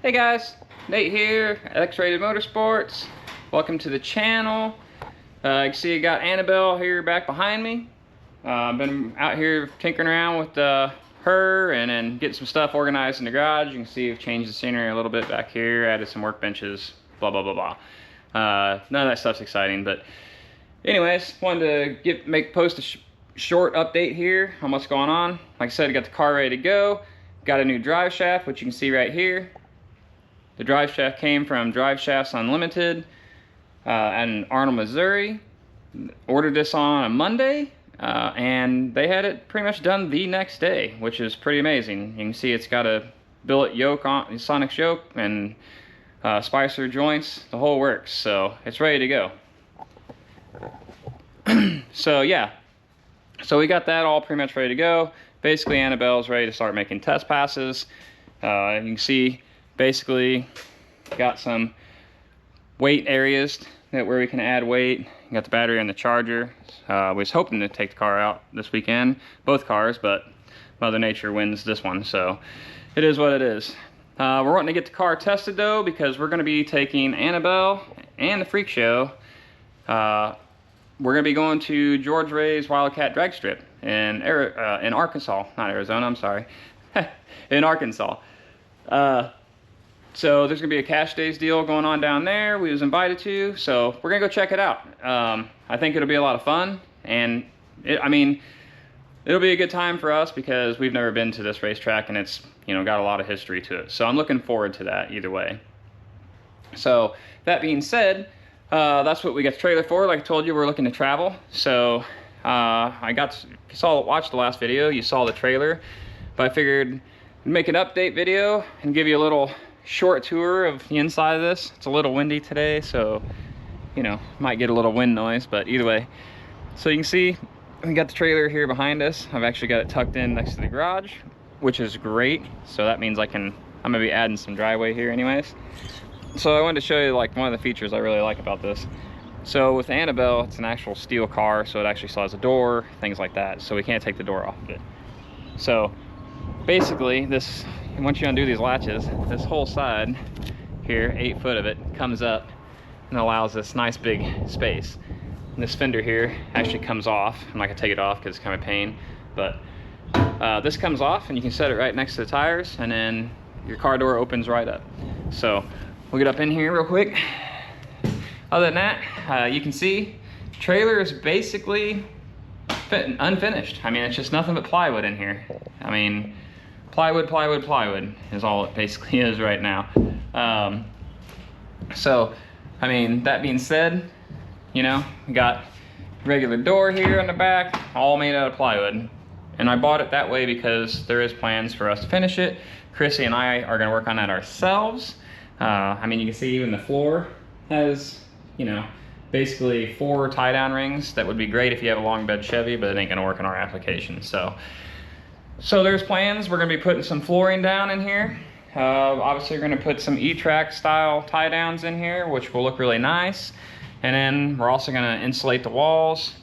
Hey guys, Nate here, X-Rated Motorsports. Welcome to the channel. You can see I got Annabelle here back behind me. I've been out here tinkering around with her and then getting some stuff organized in the garage. You can see I've changed the scenery a little bit back here, added some workbenches, blah, blah, blah, blah. None of that stuff's exciting, but anyways, wanted to post a short update here on what's going on. Like I said, I got the car ready to go. Got a new drive shaft, which you can see right here. The drive shaft came from Driveshaft Unlimited in Arnold, Missouri. Ordered this on a Monday, and they had it pretty much done the next day, which is pretty amazing. You can see it's got a billet yoke on, Sonic's yoke, and Spicer joints, the whole works. So it's ready to go. So yeah, so we got that all pretty much ready to go. Basically, Annabelle's ready to start making test passes. You can see, basically, got some weight areas where we can add weight. You got the battery and the charger. We was hoping to take the car out this weekend, both cars, but Mother Nature wins this one, so it is what it is. We're wanting to get the car tested though, because we're going to be taking Annabelle and the Freak Show. We're going to be going to George Ray's Wildcat Drag Strip in Arkansas, not Arizona, I'm sorry, in Arkansas. So there's gonna be a cash days deal going on down there. We was invited to, so we're gonna go check it out. I think it'll be a lot of fun, and I mean, it'll be a good time for us because we've never been to this racetrack, and it's, you know, got a lot of history to it. So I'm looking forward to that either way. So that being said, that's what we got the trailer for. Like I told you, we're looking to travel. So watched the last video, you saw the trailer, but I figured I'd make an update video and give you a little short tour of the inside of this. It's a little windy today, so, you know, might get a little wind noise, but either way. So you can see we got the trailer here behind us. I've actually got it tucked in next to the garage, which is great. So that means I'm gonna be adding some driveway here anyways. So I wanted to show you like one of the features I really like about this. So with Annabelle, it's an actual steel car, so it actually still has a door, things like that. So we can't take the door off of it. So basically, once you undo these latches, this whole side here, 8 foot of it, comes up and allows this nice big space. And this fender here actually comes off. I'm not gonna take it off because it's kind of a pain, but this comes off and you can set it right next to the tires, and then your car door opens right up. So we'll get up in here real quick. Other than that, you can see trailer is basically unfinished. I mean, it's just nothing but plywood in here. I mean, plywood is all it basically is right now. So, I mean, that being said, you know, we got regular door here on the back, all made out of plywood. And I bought it that way because there is plans for us to finish it. Chrissy and I are gonna work on that ourselves. I mean, you can see even the floor has, you know, basically 4 tie-down rings. That would be great if you have a long bed Chevy, but it ain't gonna work in our application. So there's plans. We're gonna be putting some flooring down in here. Obviously we're gonna put some E-track style tie-downs in here, which will look really nice. And then we're also gonna insulate the walls,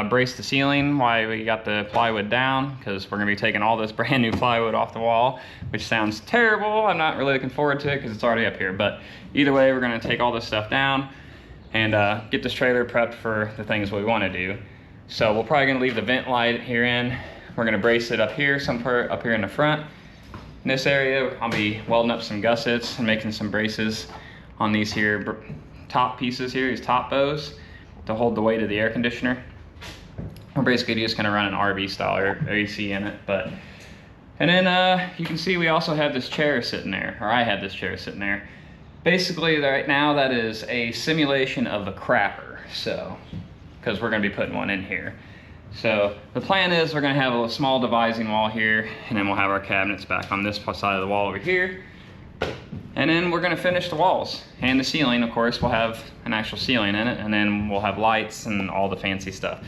brace the ceiling while we got the plywood down, because we're gonna be taking all this brand new plywood off the wall, which sounds terrible. I'm not really looking forward to it because it's already up here, but either way, we're gonna take all this stuff down and get this trailer prepped for the things we wanna do. So we're probably gonna leave the vent light here in. We're gonna brace it up here, somewhere up here in the front. In this area, I'll be welding up some gussets and making some braces on these here top pieces here, these top bows, to hold the weight of the air conditioner. We're basically just gonna run an RV style AC in it, but. And then you can see we also have this chair sitting there, or I had this chair sitting there. Basically right now that is a simulation of a crapper, so, because we're gonna be putting one in here. So the plan is we're gonna have a small devising wall here, and then we'll have our cabinets back on this side of the wall over here. And then we're gonna finish the walls and the ceiling. Of course, we'll have an actual ceiling in it, and then we'll have lights and all the fancy stuff.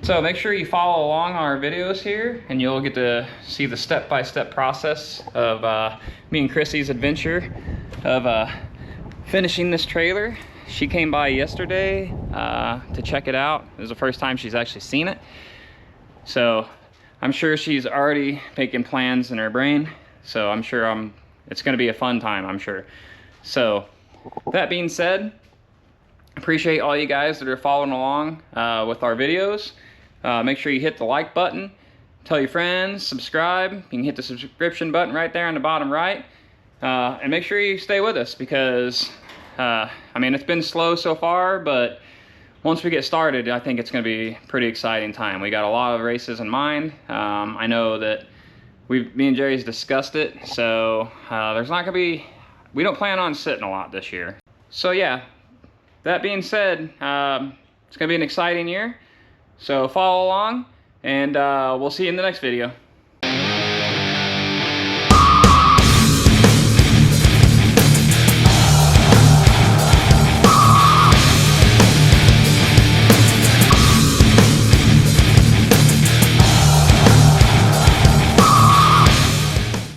So make sure you follow along our videos here, and you'll get to see the step-by-step process of me and Chrissy's adventure of finishing this trailer. She came by yesterday to check it out. It was the first time she's actually seen it. So I'm sure she's already making plans in her brain. So I'm sure I'm it's going to be a fun time, I'm sure. So that being said, appreciate all you guys that are following along with our videos. Make sure you hit the like button, tell your friends, subscribe. You can hit the subscription button right there on the bottom right, and make sure you stay with us, because I mean, it's been slow so far, but once we get started, I think it's going to be a pretty exciting time. We got a lot of races in mind. I know that me and Jerry's discussed it, so there's not going to be, we don't plan on sitting a lot this year. So yeah, that being said, it's going to be an exciting year. So follow along, and we'll see you in the next video.